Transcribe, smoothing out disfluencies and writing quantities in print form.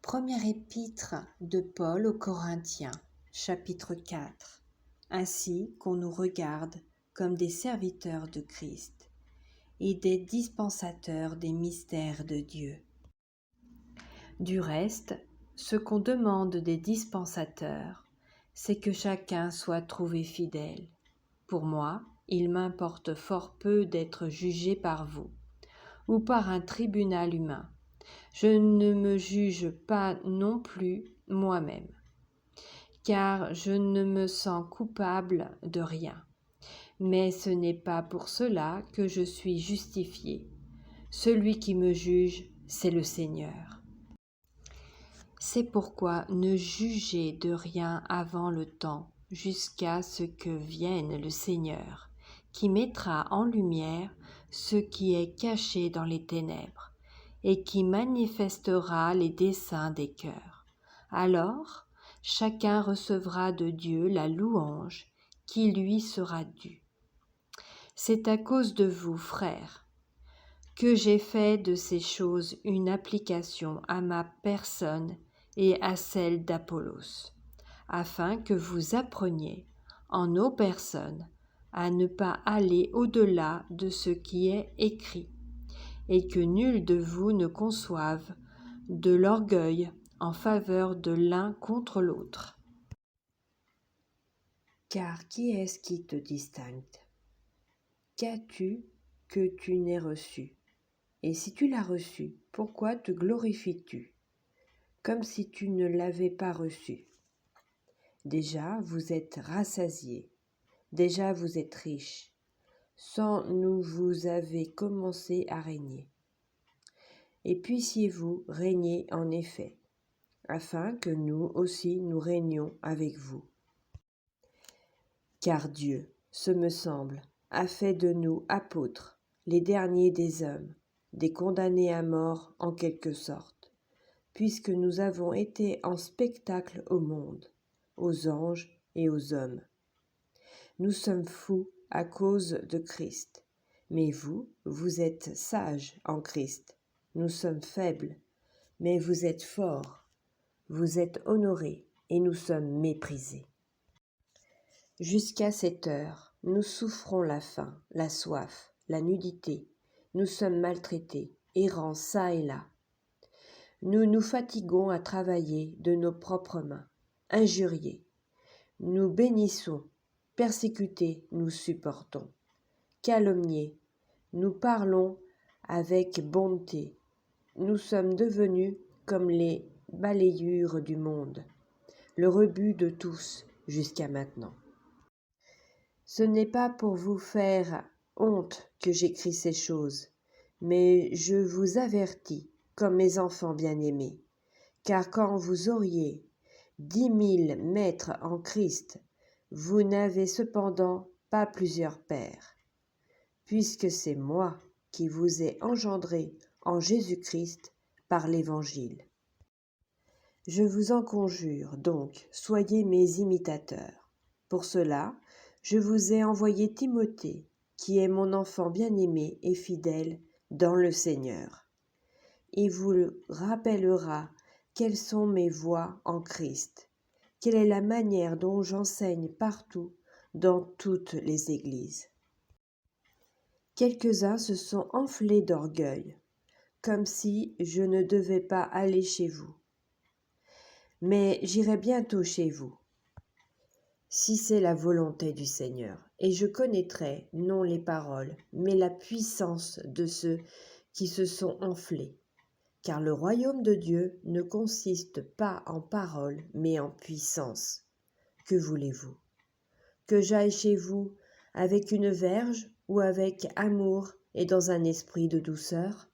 Première épître de Paul aux Corinthiens, chapitre 4. Ainsi qu'on nous regarde comme des serviteurs de Christ et des dispensateurs des mystères de Dieu. Du reste, ce qu'on demande des dispensateurs, c'est que chacun soit trouvé fidèle. Pour moi, il m'importe fort peu d'être jugé par vous, ou par un tribunal humain. Je ne me juge pas non plus moi-même, car je ne me sens coupable de rien. Mais ce n'est pas pour cela que je suis justifié. Celui qui me juge, c'est le Seigneur. C'est pourquoi ne jugez de rien avant le temps, jusqu'à ce que vienne le Seigneur, qui mettra en lumière ce qui est caché dans les ténèbres, et qui manifestera les desseins des cœurs. Alors, chacun recevra de Dieu la louange qui lui sera due. C'est à cause de vous, frères, que j'ai fait de ces choses une application à ma personne et à celle d'Apollos, afin que vous appreniez, en nos personnes, à ne pas aller au-delà de ce qui est écrit, et que nul de vous ne conçoive de l'orgueil en faveur de l'un contre l'autre. Car qui est-ce qui te distingue? Qu'as-tu que tu n'aies reçu? Et si tu l'as reçu, pourquoi te glorifies-tu, comme si tu ne l'avais pas reçu? Déjà vous êtes rassasiés, déjà vous êtes riches, sans nous vous avez commencé à régner. Et puissiez-vous régner en effet, afin que nous aussi nous régnions avec vous. Car Dieu, ce me semble, a fait de nous apôtres, les derniers des hommes, des condamnés à mort en quelque sorte, puisque nous avons été en spectacle au monde, aux anges et aux hommes. Nous sommes fous à cause de Christ, mais vous, vous êtes sages en Christ. Nous sommes faibles, mais vous êtes forts. Vous êtes honorés et nous sommes méprisés. Jusqu'à cette heure, nous souffrons la faim, la soif, la nudité. Nous sommes maltraités, errants çà et là. Nous nous fatiguons à travailler de nos propres mains, injuriés. Nous bénissons, persécutés, nous supportons. Calomniés, nous parlons avec bonté. Nous sommes devenus comme les balayures du monde, le rebut de tous jusqu'à maintenant. Ce n'est pas pour vous faire honte que j'écris ces choses, mais je vous avertis comme mes enfants bien-aimés, car quand vous auriez 10 000 maîtres en Christ, vous n'avez cependant pas plusieurs pères, puisque c'est moi qui vous ai engendré en Jésus-Christ par l'Évangile. Je vous en conjure donc, soyez mes imitateurs. Pour cela, je vous ai envoyé Timothée, qui est mon enfant bien-aimé et fidèle dans le Seigneur. Il vous rappellera quelles sont mes voies en Christ, quelle est la manière dont j'enseigne partout dans toutes les églises. Quelques-uns se sont enflés d'orgueil, comme si je ne devais pas aller chez vous. Mais j'irai bientôt chez vous, si c'est la volonté du Seigneur, et je connaîtrai non les paroles, mais la puissance de ceux qui se sont enflés. Car le royaume de Dieu ne consiste pas en paroles, mais en puissance. Que voulez-vous? Que j'aille chez vous avec une verge ou avec amour et dans un esprit de douceur?